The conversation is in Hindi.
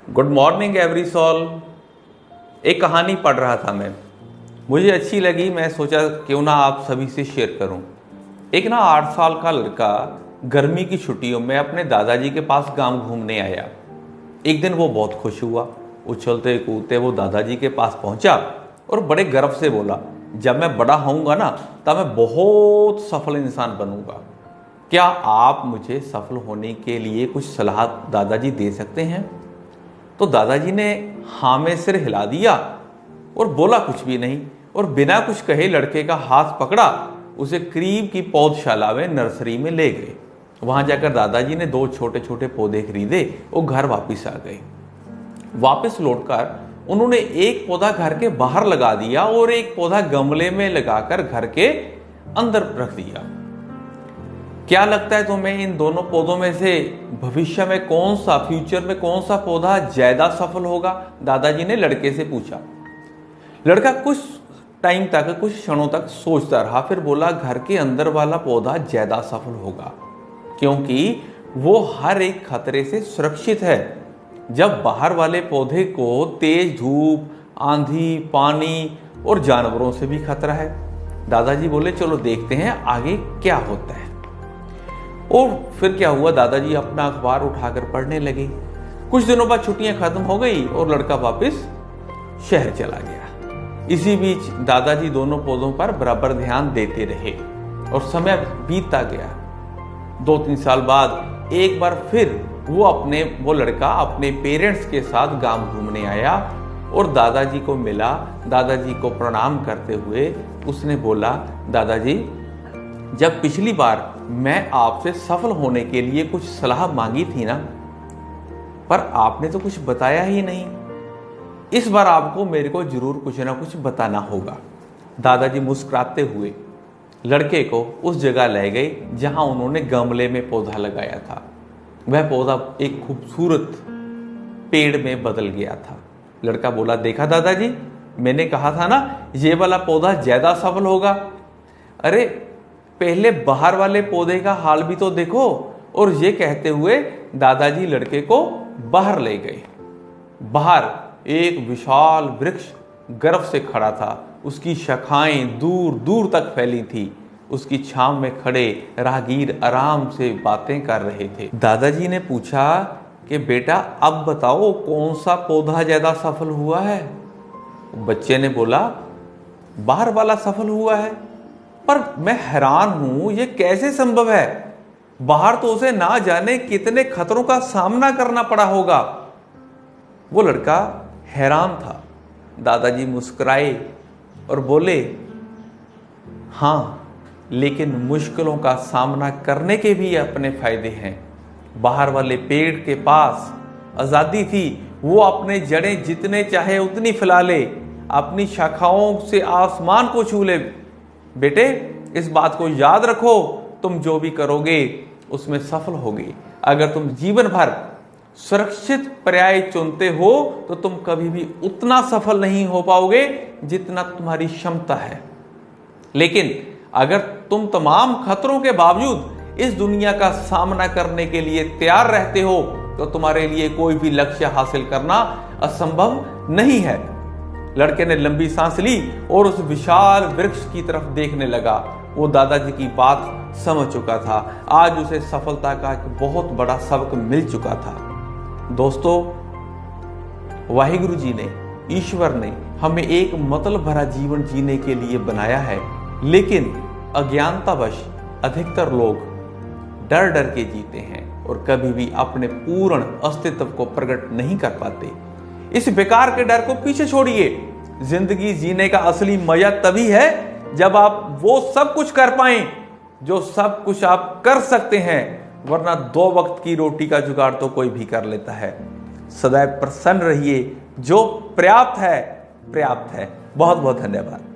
Good morning every soul. एक कहानी पढ़ रहा था मैं, मुझे अच्छी लगी। मैं सोचा क्यों ना आप सभी से शेयर करूं। एक 8 साल का लड़का गर्मी की छुट्टियों में अपने दादाजी के पास गांव घूमने आया। एक दिन वो बहुत खुश हुआ। उछलते कूदते वो दादाजी के पास पहुंचा और बड़े गर्व से बोला, जब मैं बड़ा होऊंगा ना तब मैं बहुत सफल इंसान बनूंगा। क्या आप मुझे सफल होने के लिए कुछ सलाह दादाजी दे सकते हैं? तो दादाजी ने हाँ में सिर हिला दिया और बोला कुछ भी नहीं, और बिना कुछ कहे लड़के का हाथ पकड़ा, उसे करीब की पौधशाला में नर्सरी में ले गए। वहां जाकर दादाजी ने 2 छोटे छोटे पौधे खरीदे और घर वापस आ गए। वापस लौटकर उन्होंने एक पौधा घर के बाहर लगा दिया और एक पौधा गमले में लगाकर घर के अंदर रख दिया। क्या लगता है तुम्हें इन दोनों पौधों में से भविष्य में फ्यूचर में कौन सा पौधा ज्यादा सफल होगा? दादाजी ने लड़के से पूछा। लड़का कुछ टाइम तक, कुछ क्षणों तक सोचता रहा, फिर बोला, घर के अंदर वाला पौधा ज्यादा सफल होगा, क्योंकि वो हर एक खतरे से सुरक्षित है। जब बाहर वाले पौधे को तेज धूप, आंधी, पानी और जानवरों से भी खतरा है। दादाजी बोले, चलो देखते हैं आगे क्या होता है। और फिर क्या हुआ, दादाजी अपना अखबार उठाकर पढ़ने लगे। कुछ दिनों बाद छुट्टियां खत्म हो गई और लड़का वापस शहर चला गया। इसी बीच दादाजी दोनों पौधों पर बराबर ध्यान देते रहे और समय बीतता गया। 2-3 साल बाद एक बार फिर वो लड़का अपने पेरेंट्स के साथ गांव घूमने आया और दादाजी को मिला। दादाजी को प्रणाम करते हुए उसने बोला, दादाजी, जब पिछली बार मैं आपसे सफल होने के लिए कुछ सलाह मांगी थी ना, पर आपने तो कुछ बताया ही नहीं। इस बार आपको मेरे को जरूर कुछ ना कुछ बताना होगा। दादाजी मुस्कुराते हुए लड़के को उस जगह ले गए जहां उन्होंने गमले में पौधा लगाया था। वह पौधा एक खूबसूरत पेड़ में बदल गया था। लड़का बोला, देखा दादाजी, मैंने कहा था ना ये वाला पौधा ज्यादा सफल होगा। अरे पहले बाहर वाले पौधे का हाल भी तो देखो। और ये कहते हुए दादाजी लड़के को बाहर ले गए। बाहर एक विशाल वृक्ष गर्व से खड़ा था। उसकी शाखाएं दूर दूर तक फैली थी। उसकी छांव में खड़े राहगीर आराम से बातें कर रहे थे। दादाजी ने पूछा कि बेटा, अब बताओ कौन सा पौधा ज्यादा सफल हुआ है? बच्चे ने बोला, बाहर वाला सफल हुआ है। पर मैं हैरान हूं, ये कैसे संभव है? बाहर तो उसे ना जाने कितने खतरों का सामना करना पड़ा होगा। वो लड़का हैरान था। दादाजी मुस्कुराए और बोले, हाँ, लेकिन मुश्किलों का सामना करने के भी अपने फायदे हैं। बाहर वाले पेड़ के पास आजादी थी। वो अपने जड़ें जितने चाहे उतनी फैला ले, अपनी शाखाओं से आसमान को छू ले। बेटे, इस बात को याद रखो, तुम जो भी करोगे उसमें सफल होगे। अगर तुम जीवन भर सुरक्षित पर्याय चुनते हो तो तुम कभी भी उतना सफल नहीं हो पाओगे जितना तुम्हारी क्षमता है। लेकिन अगर तुम तमाम खतरों के बावजूद इस दुनिया का सामना करने के लिए तैयार रहते हो तो तुम्हारे लिए कोई भी लक्ष्य हासिल करना असंभव नहीं है। लड़के ने लंबी सांस ली और उस विशाल वृक्ष की तरफ देखने लगा। वो दादाजी की बात समझ चुका था। आज उसे सफलता का एक बहुत बड़ा सबक मिल चुका था। दोस्तों, वाहिगुरु जी ने, ईश्वर ने हमें एक मतलब भरा जीवन जीने के लिए बनाया है, लेकिन अज्ञानतावश अधिकतर लोग डर डर के जीते हैं और कभी भी अपने पूर्ण अस्तित्व को प्रकट नहीं कर पाते। इस बेकार के डर को पीछे छोड़िए। जिंदगी जीने का असली मजा तभी है जब आप वो सब कुछ कर पाएं जो सब कुछ आप कर सकते हैं, वरना 2 वक्त की रोटी का जुगाड़ तो कोई भी कर लेता है। सदैव प्रसन्न रहिए। जो पर्याप्त है पर्याप्त है। बहुत बहुत धन्यवाद।